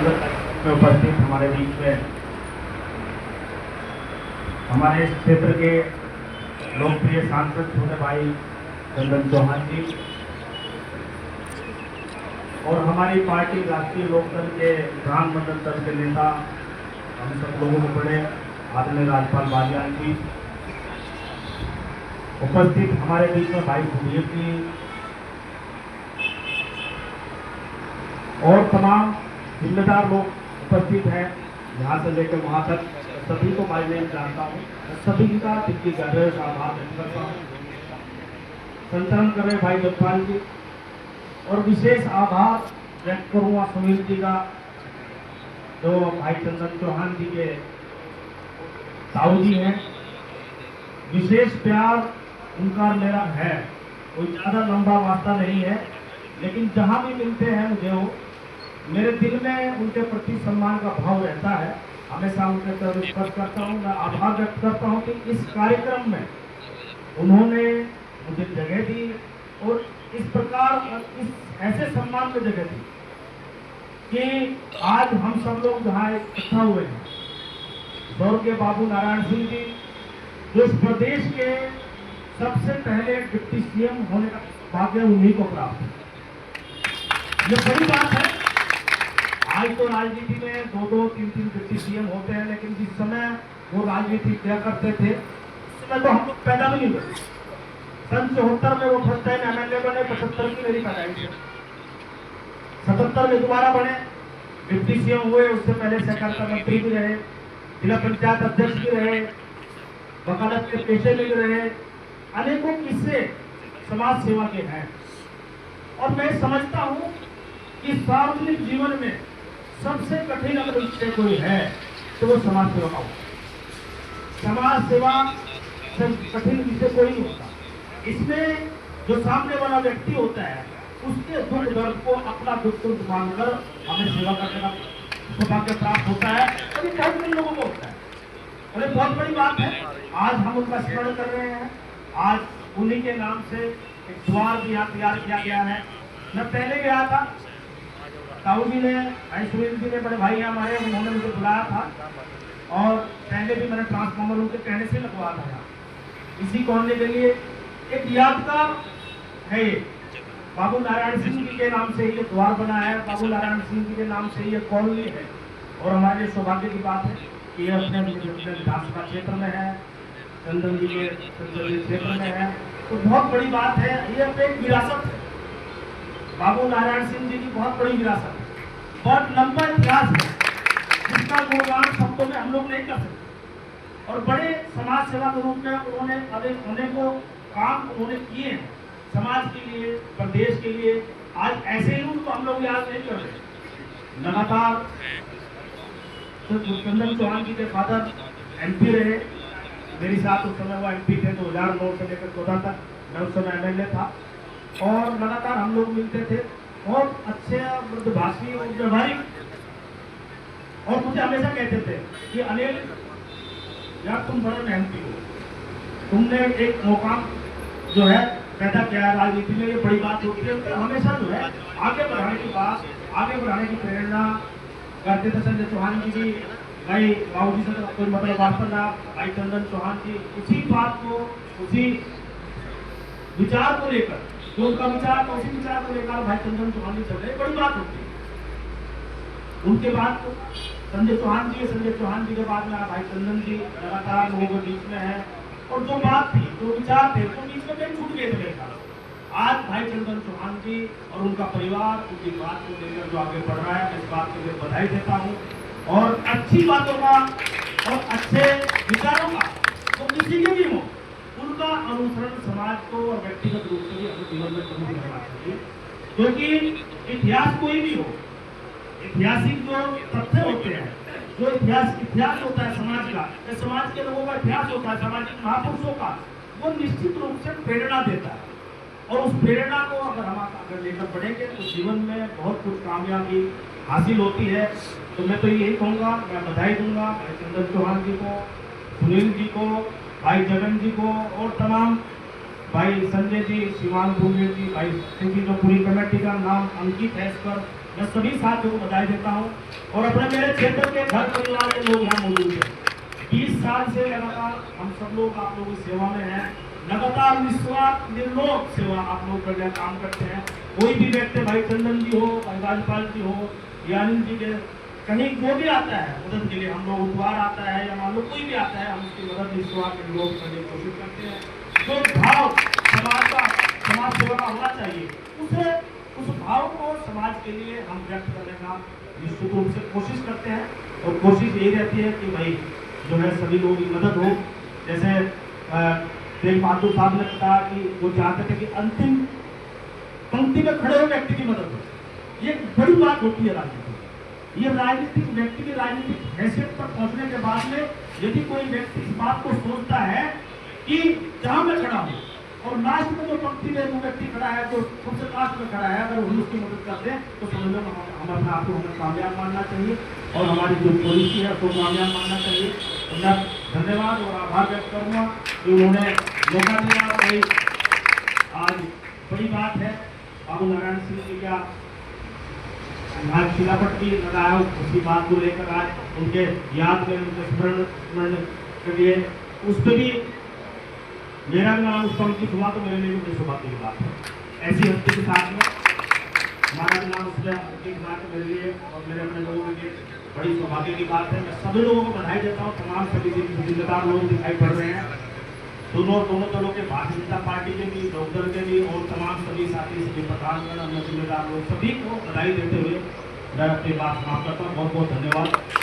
में उपस्थित हमारे बीच में हमारे इस क्षेत्र के लोकप्रिय सांसद छोटे भाई चंदन चौहान जी और हमारी पार्टी राष्ट्रीय लोकदल के विधानमंडल दल के नेता हम सब लोगों को बड़े आदरणीय राज्यपाल बालियान जी, उपस्थित हमारे बीच में भाई सुधीर जी और तमाम जिम्मेदार लोग उपस्थित हैं, यहाँ से लेकर वहाँ तक सभी को भाई मैं जानता हूँ। सभी का दिल का आभार व्यक्त करता हूँ। संचालन कर रहे भाई जगपाल जी और विशेष आभार व्यक्त करूँगा सुनील जी का, जो भाई चंदन चौहान जी के ताऊ जी हैं। विशेष प्यार उनका मेरा है, कोई ज़्यादा लंबा वास्ता नहीं है, लेकिन जहाँ भी मिलते हैं मुझे वो मेरे दिल में उनके प्रति सम्मान का भाव रहता है। हमेशा उनके तरफ स्पर्श करता हूँ। मैं आभार व्यक्त करता हूँ कि इस कार्यक्रम में उन्होंने मुझे जगह दी और इस प्रकार इस ऐसे सम्मान में जगह दी कि आज हम सब लोग जहाँ इकट्ठा हुए हैं। स्वर्गीय बाबू नारायण सिंह जी जो इस प्रदेश के सबसे पहले डिप्टी सीएम होने का भाग्य उन्हीं को प्राप्त है। ये बड़ी बात है। आज तो राजनीति में दो तीन डिप्टी सीएम होते हैं, लेकिन जिस समय वो राजनीति किया करते थे उस समय तो हम लोग पैदा भी नहीं हुए। सन 74 में वो फर्स्ट टाइम एमएलए बने, 75 की मेरी पैदाइश है। 77 में दोबारा बने, डिप्टी सीएम हुए। उससे पहले सहकारिता मंत्री भी रहे, जिला पंचायत अध्यक्ष भी रहे, वकालत के पेशे में भी रहे। अनेकों किस्से समाज सेवा के हैं और मैं समझता हूं कि सार्वजनिक जीवन में सबसे कठिन अगर विषय कोई है तो वो समाज सेवा का होता। समाज सेवा से कठिन विषय कोई नहीं होता। इसमें जो सामने वाला व्यक्ति होता है उसके दुख दर्द को अपना दुख मानकर हमें सेवा करने का सौभाग्य प्राप्त होता है और ये बहुत कम लोगों को होता है और ये बहुत बड़ी बात है। आज हम उनका स्मरण कर रहे हैं। आज उन्हीं के नाम से एक द्वार भी यहाँ तैयार किया गया है। मैं पहले गया था, ताऊ जी ने, भाई सुनील जी ने, बड़े भाई हमारे, उन्होंने मुझे बुलाया था और पहले भी मैंने ट्रांसफार्मर उनके कहने से लगवाया था यहाँ इसी कॉलोनी के लिए। एक यादगार है ये, बाबू नारायण सिंह जी के नाम से ये द्वार बना है, बाबू नारायण सिंह जी के नाम से ये कॉलोनी है और हमारे लिए सौभाग्य की बात है कि ये अपने विधानसभा क्षेत्र में है, चंदन जी के संसदीय क्षेत्र में है, तो बहुत बड़ी बात है। ये अपने एक विरासत है, बाबू नारायण सिंह जी की बहुत बड़ी विरासत है, बहुत लंबा इतिहास है जिसका गुणगान शब्दों में हम लोग नहीं कर सकते। और बड़े समाज सेवा के रूप में उन्होंने अनेकों काम उन्होंने किए हैं समाज के लिए, प्रदेश के लिए। आज ऐसे ही उनको हम लोग याद नहीं कर रहे। लगातार चंदन चौहान जी के फादर एमपी रहे, मेरे साथ उस समय वो एमपी थे 2009 से लेकर 14 तक, मैं उस समय एमएलए था और लगातार हम लोग मिलते थे। बहुत अच्छे मृदुभाषी और व्यवहारिक, और मुझे हमेशा कहते थे कि अनिल यार तुम बड़े मेहनती हो, तुमने एक मौका जो है पैदा किया राजनीति में, ये बड़ी बात होती है। तो हमेशा जो है आगे बढ़ाने की बात, आगे बढ़ाने की प्रेरणा करते थे। संजय चौहान जी भी, भाई बाबू जी से तो कोई मतलब वास्तव ना, भाई चंदन चौहान जी उसी बात को, उसी विचार को लेकर, जो उनका विचार था उसी विचार को लेकर भाई चंदन चौहान जी चल रहे, बड़ी बात होती है। उनके बाद तो संजय चौहान जी, संजय चौहान जी के बाद में भाई चंदन जी लगातार लोगों के बीच में है और जो बात थी, जो विचार थे, तो बीच में कहीं छूट गए थे। आज भाई चंदन चौहान जी और उनका परिवार उनकी बात को लेकर जो आगे बढ़ रहा है, इस बात के लिए बधाई देता हूँ और अच्छी बातों का और अच्छे विचारों का तो किसी के भी हो उनका अनुसरण समाज को और व्यक्तिगत रूप से भी अपने जीवन में कभी करना चाहिए। क्योंकि इतिहास कोई भी हो, ऐतिहासिक जो तथ्य होते हैं, जो इतिहास होता है समाज का, समाज के लोगों का इतिहास होता है, सामाजिक महापुरुषों का, वो निश्चित रूप से प्रेरणा देता है और उस प्रेरणा को अगर हम अगर लेकर बढ़ेंगे तो जीवन में बहुत कुछ कामयाबी हासिल होती है। तो मैं तो यही कहूँगा, मैं बधाई दूंगा भाई चंदन चौहान जी को, सुनील जी को, भाई जगन जी को और तमाम भाई संजय जी, शिवान भूमिल जी, भाई जी, जो पूरी कमेटी का नाम अंकित है इस पर, मैं सभी साथियों को बधाई देता हूँ और अपने मेरे क्षेत्र के घर परिवार के लोग यहाँ मौजूद हैं। 20 साल से लगातार हम सब लोग आप लोगों की सेवा में हैं, लगातार निस्वार्थ निर्लोक सेवा आप लोग कर काम करते हैं। कोई भी व्यक्ति, भाई चंदन जी हो, भाई राजपाल जी हो, यानी जी के कहीं वो भी आता है मदद के लिए, हम लोग उपहार आता है या मान लो कोई भी आता है, हम उसकी मदद निस्वार्थ निर्लोक करने की कोशिश करते हैं। जो भाव समाज सेवा का होना चाहिए, उस भाव को समाज के लिए हम व्यक्त करने का निश्चित रूप से कोशिश करते हैं और कोशिश यही रहती है कि भाई जो है सभी लोगों की मदद हो। जैसे तेज बहादुर साहब ने कहा कि वो चाहते थे कि अंतिम पंक्ति में खड़े हुए व्यक्ति की मदद हो। ये बड़ी बात होती है राजनीति में। ये राजनीतिक व्यक्ति की राजनीतिक हैसियत पर पहुंचने के बाद में यदि कोई व्यक्ति इस बात को सोचता है कि जहां मैं खड़ा हूं और लास्ट में जो पंक्ति में वो व्यक्ति खड़ा है, जो सबसे लास्ट में खड़ा है, अगर हम उसकी मदद करते हैं तो समझ लो हम अपने आप को हमें कामयाब मानना चाहिए और हमारी जो पॉलिसी है उसको कामयाब मानना चाहिए। तो मैं धन्यवाद और आभार व्यक्त करूँगा कि उन्होंने मौका दिया। भाई आज बड़ी बात है, बाबू नारायण सिंह जी का आज शिलापट भी लगाया, उसी बात को लेकर आज उनके याद में उनके स्मरण के लिए उस पर भी मेरा भी नाम उस पंक्ति हुआ तो मेरे लिए भी बड़ी सौभाग्य की बात है। ऐसी हस्ती के साथ में हमारा भी नाम उसमें हस्ती के साथ मेरे लिए और मेरे अपने लोगों के लिए बड़ी सौभाग्य की बात है। मैं सभी लोगों को बधाई देता हूँ। तमाम सभी जिम्मेदार लोग दिखाई पड़ रहे हैं, दोनों दलों के, भारतीय जनता पार्टी के भी, लोकदल के भी और तमाम सभी साथी, सभी प्रधानगण, अन्य जिम्मेदार लोग, सभी को बधाई देते हुए मैं अपनी बात समाप्त करता हूँ। बहुत बहुत धन्यवाद।